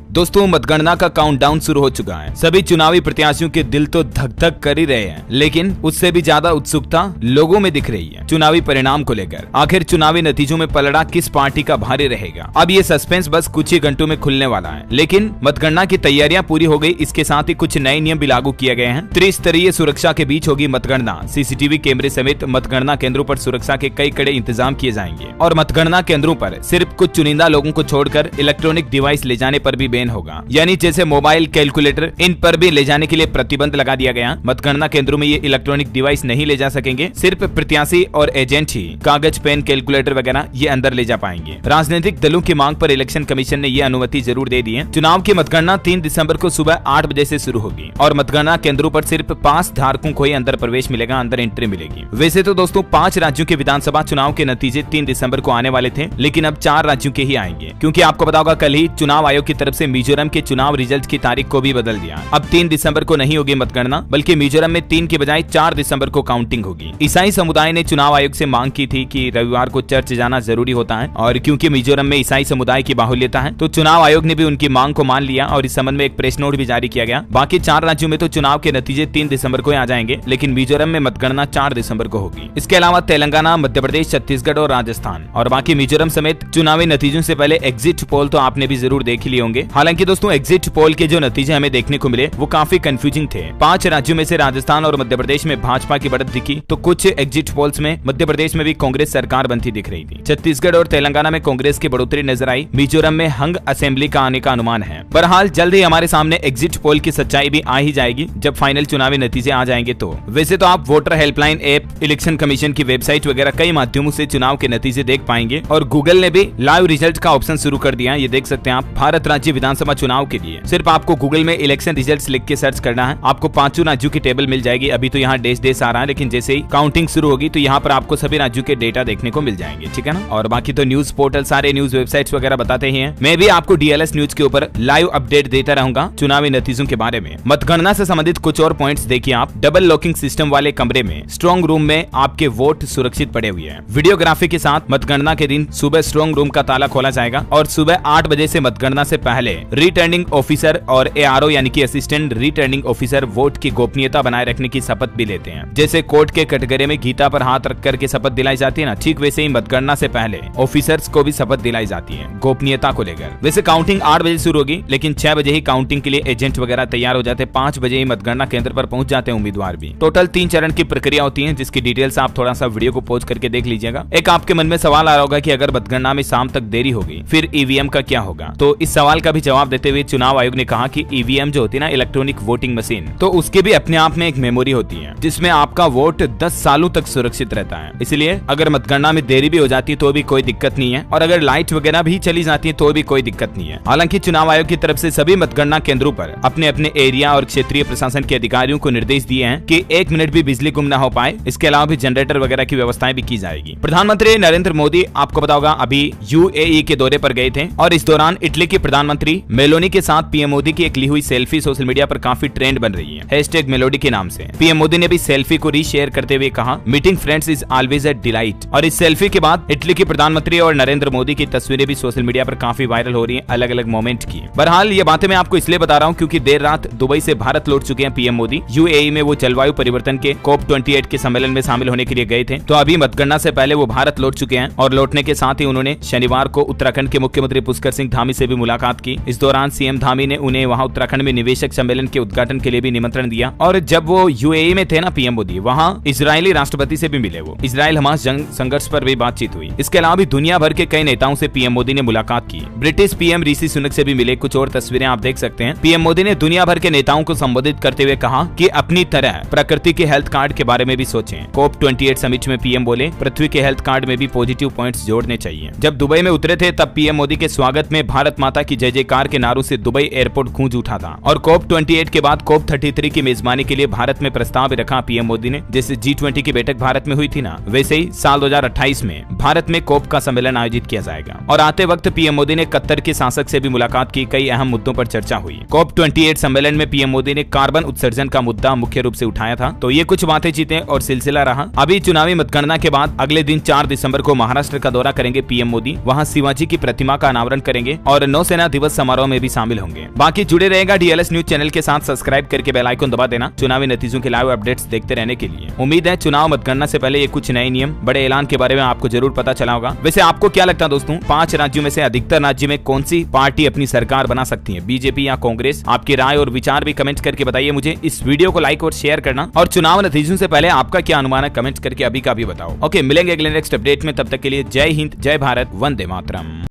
दोस्तों मतगणना का काउंटडाउन शुरू हो चुका है। सभी चुनावी प्रत्याशियों के दिल तो धक धक कर ही रहे हैं, लेकिन उससे भी ज्यादा उत्सुकता लोगों में दिख रही है चुनावी परिणाम को लेकर। आखिर चुनावी नतीजों में पलड़ा किस पार्टी का भारी रहेगा, अब ये सस्पेंस बस कुछ ही घंटों में खुलने वाला है। लेकिन मतगणना की तैयारियां पूरी हो गई, इसके साथ ही कुछ नए नियम भी लागू किए गए हैं। त्रिस्तरीय सुरक्षा के बीच होगी मतगणना। सीसीटीवी कैमरे समेत मतगणना केंद्रों पर सुरक्षा के कई कड़े इंतजाम किए जाएंगे और मतगणना केंद्रों पर सिर्फ कुछ चुनिंदा लोगों को छोड़कर इलेक्ट्रॉनिक डिवाइस ले जाने पर भी बैन होगा, यानी जैसे मोबाइल, कैलकुलेटर, इन पर भी ले जाने के लिए प्रतिबंध लगा दिया गया। मतगणना केंद्रों में ये इलेक्ट्रॉनिक डिवाइस नहीं ले जा सकेंगे, सिर्फ प्रत्याशी और एजेंट ही कागज, पेन, कैलकुलेटर वगैरह ये अंदर ले जा पाएंगे। राजनीतिक दलों की मांग पर इलेक्शन कमीशन ने ये अनुमति जरूर दे दी है। चुनाव की मतगणना 3 दिसंबर को सुबह 8 बजे से शुरू होगी और मतगणना केंद्रों पर सिर्फ पास धारकों को ही अंदर प्रवेश मिलेगा, अंदर एंट्री मिलेगी। वैसे तो दोस्तों 5 राज्यों के विधानसभा चुनाव के नतीजे 3 दिसंबर को आने वाले थे, लेकिन अब 4 राज्यों के ही आएंगे, क्योंकि आपको पता होगा कल ही चुनाव आयोग की तरफ से मिजोरम के चुनाव रिजल्ट की तारीख को भी बदल दिया। अब 3 दिसंबर को नहीं होगी मतगणना, बल्कि मिजोरम में 3 के बजाय 4 दिसंबर को काउंटिंग होगी। ईसाई समुदाय ने चुनाव आयोग से मांग की थी कि रविवार को चर्च जाना जरूरी होता है, और क्योंकि मिजोरम में ईसाई समुदाय की बाहुल्यता है, तो चुनाव आयोग ने भी उनकी मांग को मान लिया और इस संबंध में एक प्रेस नोट भी जारी किया गया। बाकी 4 राज्यों में तो चुनाव के नतीजे 3 दिसंबर को आ जाएंगे, लेकिन मिजोरम में मतगणना 4 दिसंबर को होगी। इसके अलावा तेलंगाना, मध्य प्रदेश, छत्तीसगढ़ और राजस्थान और बाकी मिजोरम समेत चुनावी नतीजों से पहले एग्जिट पोल तो आपने भी जरूर देख लिए होंगे। हालांकि दोस्तों एग्जिट पोल के जो नतीजे हमें देखने को मिले वो काफी कंफ्यूजिंग थे। 5 राज्यों में से राजस्थान और मध्य प्रदेश में भाजपा की बढ़त दिखी, तो कुछ एग्जिट पोल्स में मध्य प्रदेश में भी कांग्रेस सरकार बनती दिख रही थी। छत्तीसगढ़ और तेलंगाना में कांग्रेस की बढ़ोतरी नजर आई। मिजोरम में हंग असेंबली का आने का अनुमान है। बहरहाल जल्द ही हमारे सामने एग्जिट पोल की सच्चाई भी आ ही जाएगी जब फाइनल चुनावी नतीजे आ जाएंगे। तो वैसे तो आप voter helpline app, election commission की वेबसाइट वगैरह कई माध्यमों से चुनाव के नतीजे देख पाएंगे, और गूगल ने भी लाइव रिजल्ट का ऑप्शन शुरू कर दिया। ये देख सकते हैं आप, भारत राज्य विधानसभा चुनाव के लिए सिर्फ आपको गूगल में इलेक्शन रिजल्ट्स लिख के सर्च करना है, आपको 5 राज्यों की टेबल मिल जाएगी। अभी तो यहाँ देश आ रहा है, लेकिन जैसे ही काउंटिंग शुरू होगी तो यहाँ पर आपको सभी राज्यों के डेटा देखने को मिल जाएंगे, ठीक है ना। और बाकी तो न्यूज पोर्टल, सारे न्यूज वेबसाइट्स वगैरह बताते ही हैं। मैं भी आपको डीएलएस न्यूज के ऊपर लाइव अपडेट देता रहूंगा चुनावी नतीजों के बारे में। मतगणना से संबंधित कुछ और पॉइंट्स देखिए आप। डबल लॉकिंग सिस्टम वाले कमरे में, स्ट्रॉन्ग रूम में आपके वोट सुरक्षित पड़े हुए हैं। वीडियोग्राफी के साथ मतगणना के दिन सुबह स्ट्रॉन्ग रूम का ताला खोला जाएगा और सुबह 8 बजे से मतगणना से पहले रिटर्निंग ऑफिसर और एआरओ यानी कि असिस्टेंट रिटर्निंग ऑफिसर वोट की गोपनीयता बनाए रखने की शपथ भी लेते हैं। जैसे कोर्ट के कटघरे में गीता पर हाथ रख करके शपथ दिलाई जाती है ना, ठीक वैसे ही मतगणना से पहले ऑफिसर्स को भी शपथ दिलाई जाती है गोपनीयता को लेकर। वैसे काउंटिंग 8 बजे शुरू होगी, लेकिन 6 बजे ही काउंटिंग के लिए एजेंट वगैरह तैयार हो जाते हैं। 5 बजे ही मतगणना केंद्र पर पहुंच जाते हैं उम्मीदवार भी। टोटल 3 चरण की प्रक्रिया होती है, जिसकी डिटेल्स आप थोड़ा सा वीडियो को पॉज करके देख लीजिएगा। एक आपके मन में सवाल आ रहा होगा कि अगर मतगणना में शाम तक देरी होगी फिर ईवीएम का क्या होगा। तो इस सवाल का भी जवाब देते हुए चुनाव आयोग ने कहा कि ईवीएम जो होती है ना, इलेक्ट्रॉनिक वोटिंग मशीन, तो उसके भी अपने आप में एक मेमोरी होती है जिसमें आपका वोट 10 सालों तक सुरक्षित रहता है। इसलिए अगर मतगणना में देरी भी हो जाती है तो भी कोई दिक्कत नहीं है, और अगर लाइट वगैरह भी चली जाती है तो भी कोई दिक्कत नहीं है। हालांकि चुनाव आयोग की तरफ से सभी मतगणना केंद्रों पर अपने अपने एरिया और क्षेत्रीय प्रशासन के अधिकारियों को निर्देश दिए हैं कि 1 मिनट भी बिजली गुम न हो पाए। इसके अलावा भी जनरेटर वगैरह की व्यवस्थाएं भी की जाएगी। प्रधानमंत्री नरेंद्र मोदी आपको पता होगा अभी यूएई के दौरे पर गए थे, और इस दौरान इटली की प्रधानमंत्री मेलोनी के साथ पीएम मोदी की एक ली हुई सेल्फी सोशल मीडिया पर काफी ट्रेंड बन रही है। #मेलोडी के नाम से पीएम मोदी ने भी सेल्फी को रीशेयर करते हुए कहा, meeting friends is always a delight. और इस सेल्फी के बाद इटली की प्रधानमंत्री और नरेंद्र मोदी की तस्वीरें भी सोशल मीडिया पर काफी वायरल हो रही है, अलग अलग मोमेंट की। बहरहाल ये बातें मैं आपको इसलिए बता रहा हूँ क्योंकि देर रात दुबई से भारत लौट चुके हैं पीएम मोदी। यूएई में वो जलवायु परिवर्तन के COP28 के सम्मेलन में शामिल होने के लिए गए थे, तो अभी मतगणना से पहले वो भारत लौट चुके हैं, और लौटने के साथ ही उन्होंने शनिवार को उत्तराखंड के मुख्यमंत्री पुष्कर सिंह धामी से भी मुलाकात की। इस दौरान सीएम धामी ने उन्हें वहां उत्तराखंड में निवेशक सम्मेलन के उद्घाटन के लिए भी निमंत्रण दिया। और जब वो यूएई में थे ना पीएम मोदी, वहां इजरायली राष्ट्रपति से भी मिले। वो इजराइल हमास जंग संघर्ष पर भी बातचीत हुई। इसके अलावा भी दुनिया भर के कई नेताओं से पीएम मोदी ने मुलाकात की। ब्रिटिश पीएम ऋषि सुनक से भी मिले। कुछ और तस्वीरें आप देख सकते हैं। पीएम मोदी ने दुनिया भर के नेताओं को संबोधित करते हुए कहा कि अपनी तरह प्रकृति के हेल्थ कार्ड के बारे में भी सोचें। COP28 समिट में पीएम बोले, पृथ्वी के हेल्थ कार्ड में भी पॉजिटिव पॉइंट्स जोड़ने चाहिए। जब दुबई में उतरे थे तब पीएम मोदी के स्वागत में भारत माता की जय जयकार के नारों से दुबई एयरपोर्ट गूंज उठा था। और COP28 के बाद COP33 की मेजबानी के लिए भारत में प्रस्ताव रखा पीएम मोदी ने। जैसे G20 की बैठक भारत में हुई थी ना, वैसे ही साल 2028 में भारत में COP का सम्मेलन आयोजित किया जाएगा। और आते वक्त पीएम मोदी ने कतर के शासक से भी मुलाकात की। कई अहम मुद्दों पर चर्चा हुई। COP28 सम्मेलन में पीएम मोदी ने कार्बन उत्सर्जन का मुद्दा मुख्य रूप से उठाया था। तो ये कुछ बातें चीतें और सिलसिला रहा। अभी चुनावी मतगणना के बाद अगले दिन 4 दिसंबर को महाराष्ट्र का दौरा करेंगे पीएम मोदी। वहां शिवाजी की प्रतिमा का अनावरण करेंगे और नौसेना दिवस समारोह में भी शामिल होंगे। बाकी जुड़े रहेगा डीएलएस न्यूज चैनल के साथ, सब्सक्राइब करके बेल आइकन दबा देना चुनावी नतीजों के लाइव अपडेट्स देखते रहने के लिए। उम्मीद है चुनाव मतगणना से पहले ये कुछ नए नियम, बड़े ऐलान के बारे में आपको जरूर पता चला होगा। वैसे आपको क्या लगता है दोस्तों, 5 राज्यों में से अधिकतर राज्य में कौन सी पार्टी अपनी सरकार बना सकती है, बीजेपी या कांग्रेस? आपकी राय और विचार भी कमेंट करके बताइए मुझे। इस वीडियो को लाइक और शेयर करना, और चुनाव नतीजों से पहले आपका क्या अनुमान है कमेंट करके अभी का भी बताओ। ओके, मिलेंगे अगले नेक्स्ट अपडेट में, तब तक के लिए जय हिंद, जय भारत, वंदे मातरम।